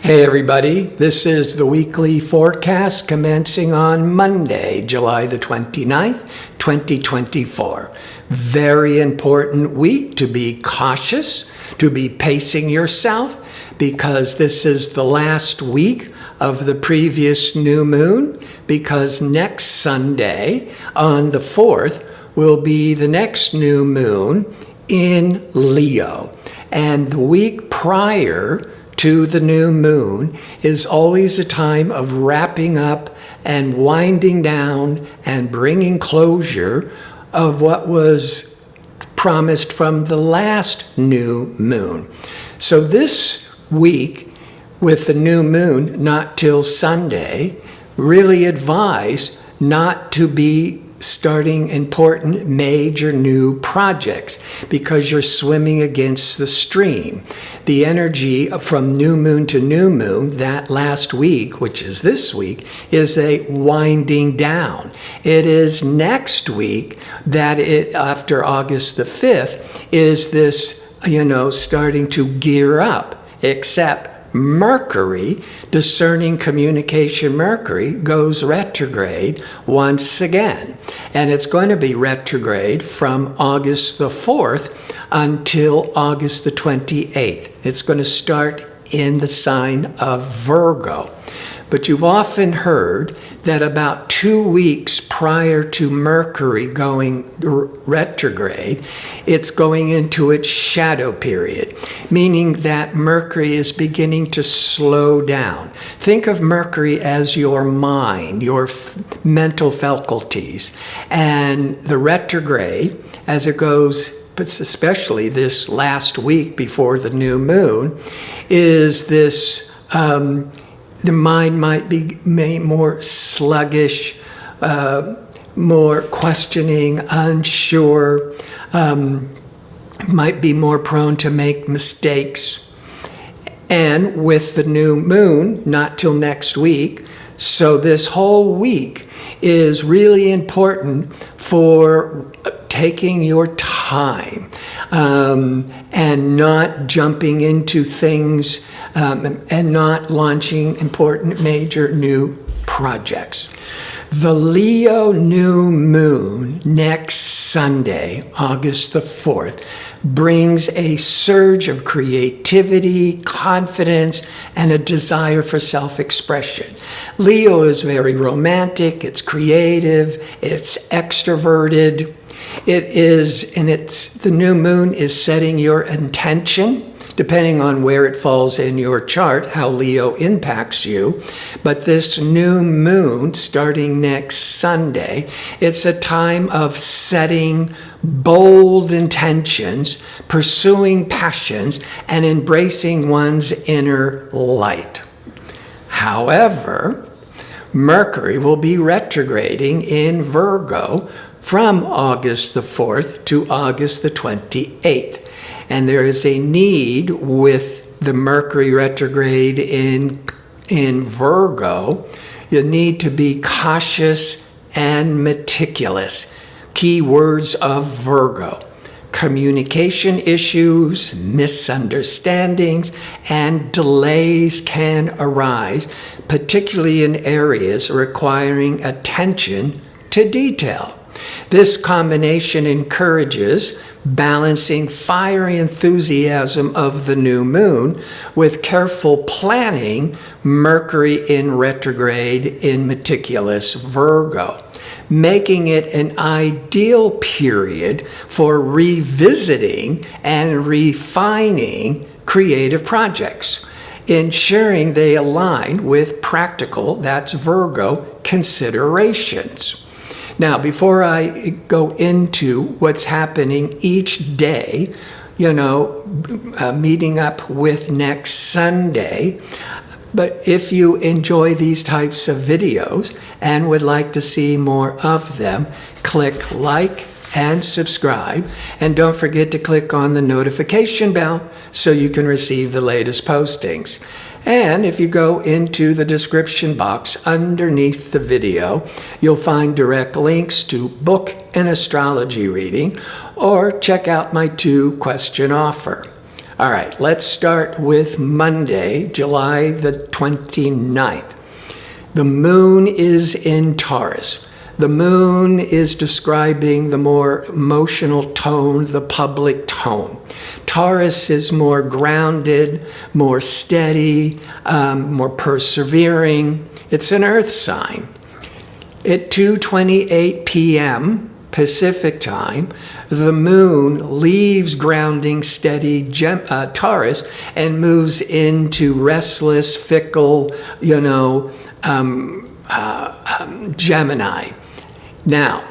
Hey everybody, this is the weekly forecast commencing on Monday, July the 29th, 2024. Very important week to be cautious, to be pacing yourself, because this is the last week of the previous new moon, because next Sunday on the 4th will be the next new moon in Leo. And the week prior to the new moon is always a time of wrapping up and winding down and bringing closure of what was promised from the last new moon. So this week, with the new moon not till Sunday, really advise not to be starting important major new projects because you're swimming against the stream. The energy from new moon to new moon that last week, which is this week, is a winding down. It is next week that after August the 5th, is this, starting to gear up, except Mercury, discerning communication Mercury, goes retrograde once again. And it's going to be retrograde from August the 4th until August the 28th. It's going to start in the sign of Virgo. But you've often heard that about 2 weeks prior to Mercury going retrograde, it's going into its shadow period, meaning that Mercury is beginning to slow down. Think of Mercury as your mind, your mental faculties, and the retrograde, as it goes, but especially this last week before the new moon, is this the mind might be more sluggish, more questioning, unsure, might be more prone to make mistakes. And with the new moon, not till next week, so this whole week is really important for taking your time and not jumping into things and not launching important major new projects. The Leo new moon next Sunday, August the 4th, brings a surge of creativity, confidence, and a desire for self-expression. Leo is very romantic, it's creative, it's extroverted. The new moon is setting your intention, depending on where it falls in your chart, how Leo impacts you. But this new moon, starting next Sunday, it's a time of setting bold intentions, pursuing passions, and embracing one's inner light. However, Mercury will be retrograding in Virgo from August the 4th to August the 28th. And there is a need with the Mercury retrograde in Virgo. You need to be cautious and meticulous. Key words of Virgo: communication issues, misunderstandings, and delays can arise, particularly in areas requiring attention to detail. This combination encourages balancing fiery enthusiasm of the new moon with careful planning, Mercury in retrograde in meticulous Virgo, making it an ideal period for revisiting and refining creative projects, ensuring they align with practical, that's Virgo, considerations. Now, before I go into what's happening each day, meeting up with next Sunday, but if you enjoy these types of videos and would like to see more of them, click like and subscribe. And don't forget to click on the notification bell so you can receive the latest postings. And if you go into the description box underneath the video, you'll find direct links to book an astrology reading or check out my 2-question offer. All right, let's start with Monday, July the 29th. The moon is in Taurus. The moon is describing the more emotional tone, the public tone. Taurus is more grounded, more steady, more persevering. It's an earth sign. At 2:28 p.m. Pacific time, the moon leaves grounding, steady Taurus and moves into restless, fickle, Gemini. Now,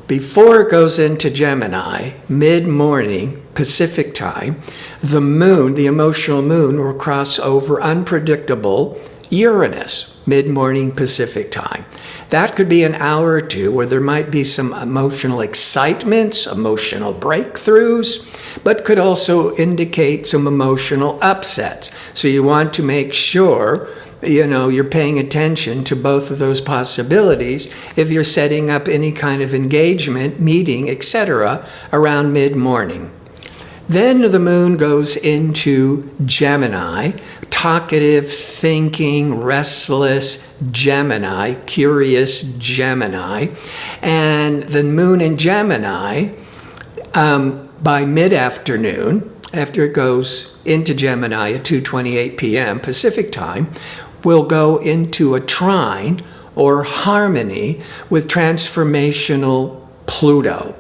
before it goes into Gemini, mid-morning Pacific time, the moon, the emotional moon, will cross over unpredictable Uranus, mid-morning Pacific time. That could be an hour or two where there might be some emotional excitements, emotional breakthroughs, but could also indicate some emotional upsets. So you want to make sure you're paying attention to both of those possibilities if you're setting up any kind of engagement, meeting, etc. around mid-morning. Then the moon goes into Gemini, talkative, thinking, restless Gemini, curious Gemini. And the moon in Gemini, by mid-afternoon, after it goes into Gemini at 2:28 p.m. Pacific time, will go into a trine or harmony with transformational Pluto.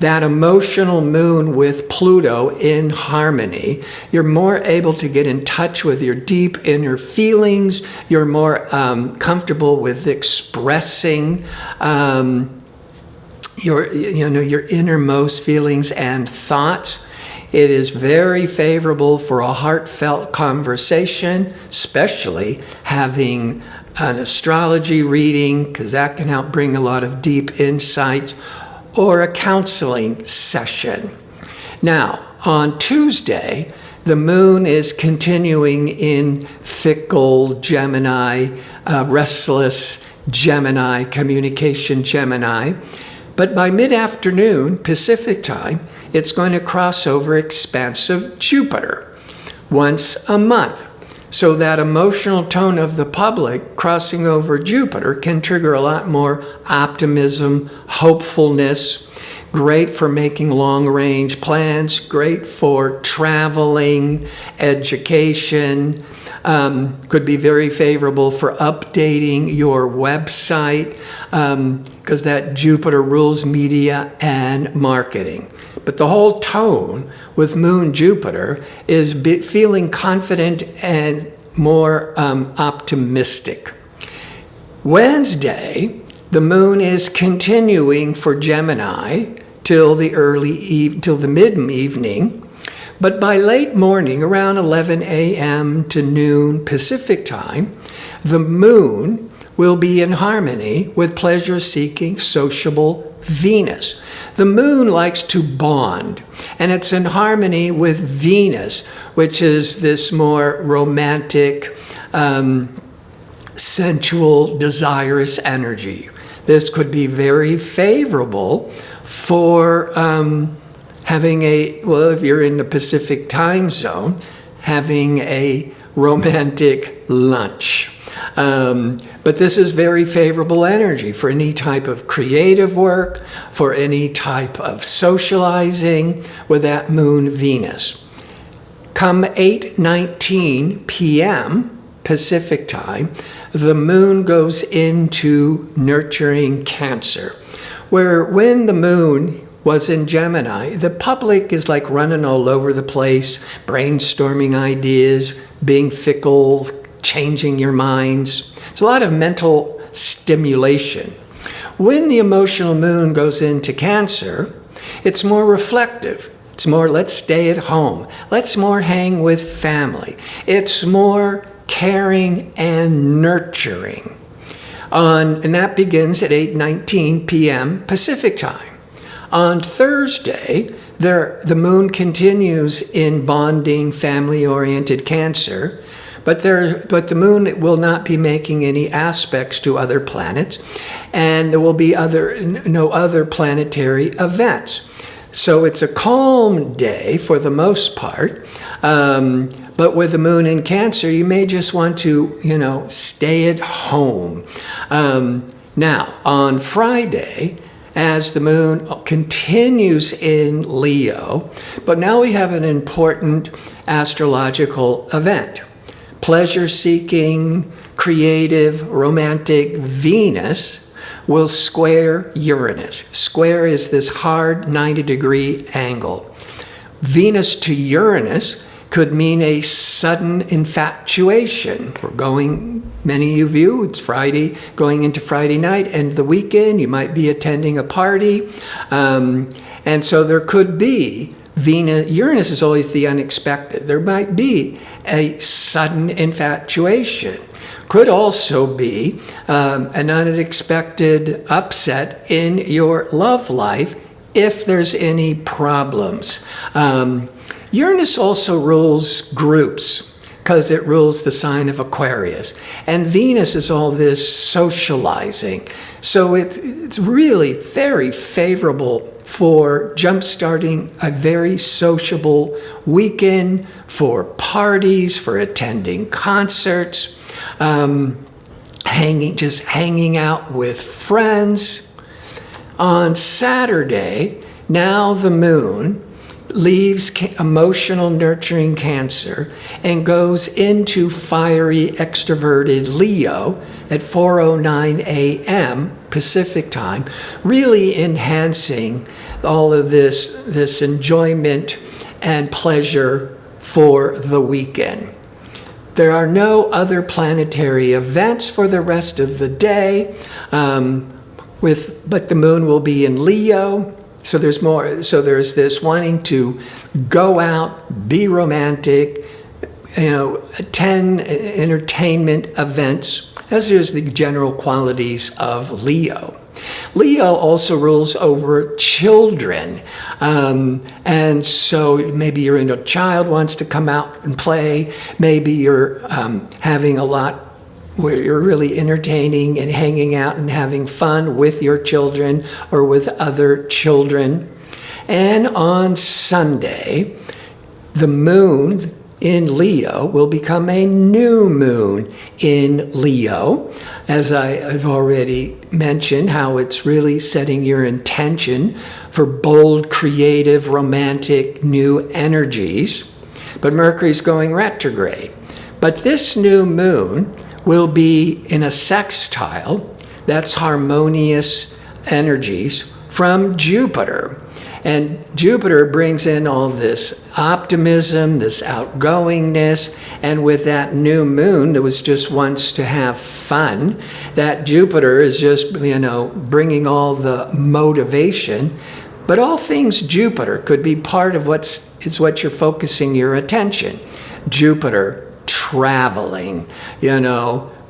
That emotional moon with Pluto in harmony, you're more able to get in touch with your deep inner feelings. You're more comfortable with expressing your innermost feelings and thoughts. It is very favorable for a heartfelt conversation, especially having an astrology reading, because that can help bring a lot of deep insights, or a counseling session. Now, on Tuesday, the moon is continuing in fickle Gemini, restless Gemini, communication Gemini. But by mid-afternoon, Pacific time, it's going to cross over expansive Jupiter once a month. So that emotional tone of the public crossing over Jupiter can trigger a lot more optimism, hopefulness, great for making long-range plans, great for traveling, education, could be very favorable for updating your website, because that Jupiter rules media and marketing. But the whole tone with Moon Jupiter is feeling confident and more optimistic. Wednesday, the moon is continuing for Gemini till the mid-evening, but by late morning, around 11 a.m. to noon Pacific time, the moon will be in harmony with pleasure-seeking, sociable Venus. The moon likes to bond, and it's in harmony with Venus, which is this more romantic, sensual, desirous energy. This could be very favorable for if you're in the Pacific time zone, having a romantic lunch. But this is very favorable energy for any type of creative work, for any type of socializing with that moon Venus. Come 8:19 p.m. Pacific time, the moon goes into nurturing Cancer, where when the moon was in Gemini, the public is like running all over the place, brainstorming ideas, being fickle, changing your minds. It's a lot of mental stimulation. When the emotional moon goes into Cancer, it's more reflective. It's more, let's stay at home. Let's more hang with family. It's more caring and nurturing. And that begins at 8:19 p.m. Pacific time. On Thursday, the moon continues in bonding, family-oriented Cancer, but the moon will not be making any aspects to other planets, and there will be no other planetary events. So it's a calm day for the most part, But with the moon in Cancer, you may just want to, stay at home. Now, on Friday, as the moon continues in Leo, but now we have an important astrological event. Pleasure-seeking, creative, romantic Venus will square Uranus. Square is this hard 90-degree angle. Venus to Uranus could mean a sudden infatuation. Many of you, it's Friday, going into Friday night and the weekend, you might be attending a party. And so there could be Uranus is always the unexpected. There might be a sudden infatuation. Could also be an unexpected upset in your love life if there's any problems. Uranus also rules groups because it rules the sign of Aquarius. And Venus is all this socializing. So it's really very favorable for jump-starting a very sociable weekend, for parties, for attending concerts, hanging out with friends. On Saturday, now the moon leaves emotional nurturing Cancer and goes into fiery extroverted Leo at 4:09 a.m. Pacific time, really enhancing all of this enjoyment and pleasure for the weekend. There are no other planetary events for the rest of the day, but the moon will be in Leo. So there's more. So there's this wanting to go out, be romantic, attend entertainment events, as is the general qualities of Leo. Leo also rules over children. And so maybe your inner child wants to come out and play. Maybe you're having a lot where you're really entertaining and hanging out and having fun with your children or with other children. And on Sunday, the moon in Leo will become a new moon in Leo. As I've already mentioned, how it's really setting your intention for bold, creative, romantic, new energies. But Mercury's going retrograde. But this new moon will be in a sextile, that's harmonious energies, from Jupiter. And Jupiter brings in all this optimism, this outgoingness, and with that new moon that was just wants to have fun, that Jupiter is just, bringing all the motivation. But all things Jupiter could be part of what you're focusing your attention. Jupiter, traveling,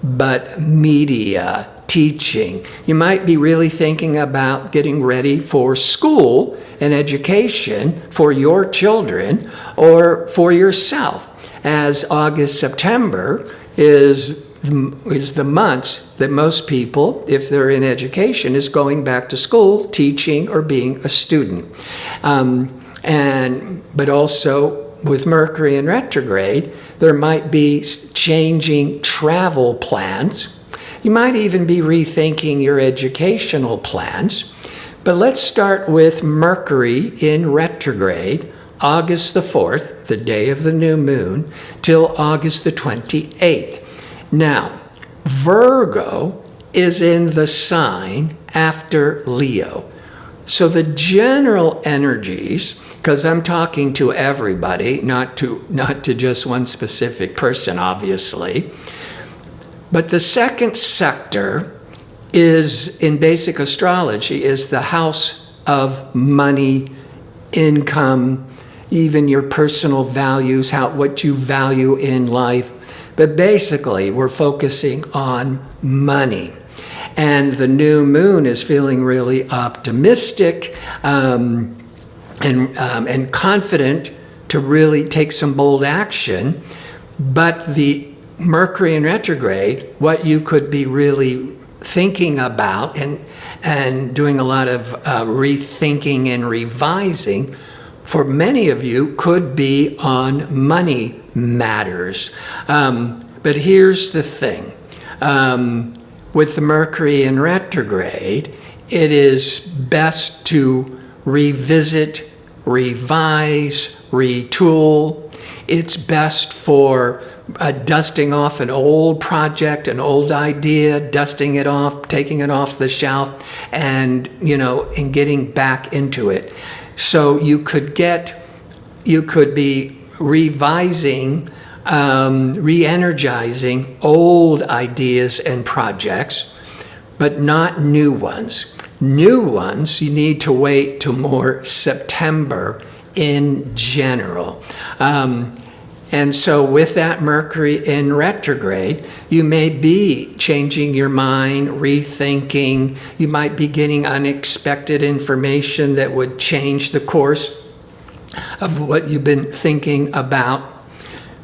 but media, teaching. You might be really thinking about getting ready for school and education for your children or for yourself, as August, September is the months that most people, if they're in education, is going back to school, teaching, or being a student. But also, with Mercury in retrograde, there might be changing travel plans. You might even be rethinking your educational plans. But let's start with Mercury in retrograde, August the 4th, the day of the new moon, till August the 28th. Now, Virgo is in the sign after Leo. So the general energies, because I'm talking to everybody, not to just one specific person, obviously. But the second sector is, in basic astrology, is the house of money, income, even your personal values, what you value in life. But basically, we're focusing on money. And the new moon is feeling really optimistic, and confident to really take some bold action. But the Mercury in retrograde, what you could be really thinking about and doing a lot of rethinking and revising for many of you, could be on money matters. But here's the thing. With the Mercury in retrograde, it is best to revisit, revise, retool. It's best for dusting off an old project, an old idea, dusting it off, taking it off the shelf, and getting back into it. So you could be revising, re-energizing old ideas and projects, but not new ones. New ones, you need to wait till more September in general. And so with that Mercury in retrograde, you may be changing your mind, rethinking. You might be getting unexpected information that would change the course of what you've been thinking about.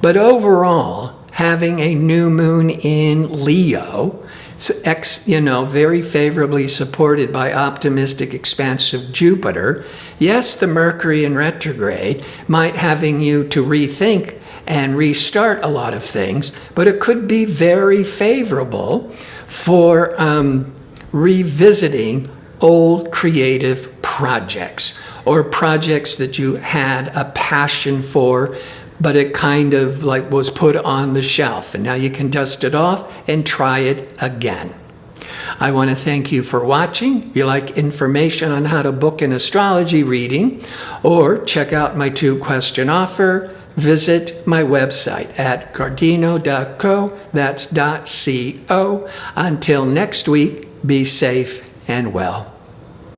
But overall, having a new moon in Leo, very favorably supported by optimistic, expansive Jupiter, yes, the Mercury in retrograde might having you to rethink and restart a lot of things, but it could be very favorable for revisiting old creative projects or projects that you had a passion for, but it kind of was put on the shelf, and now you can dust it off and try it again. I want to thank you for watching. If you like information on how to book an astrology reading or check out my 2-question offer, visit my website at cardino.co, that's .co. Until next week, be safe and well.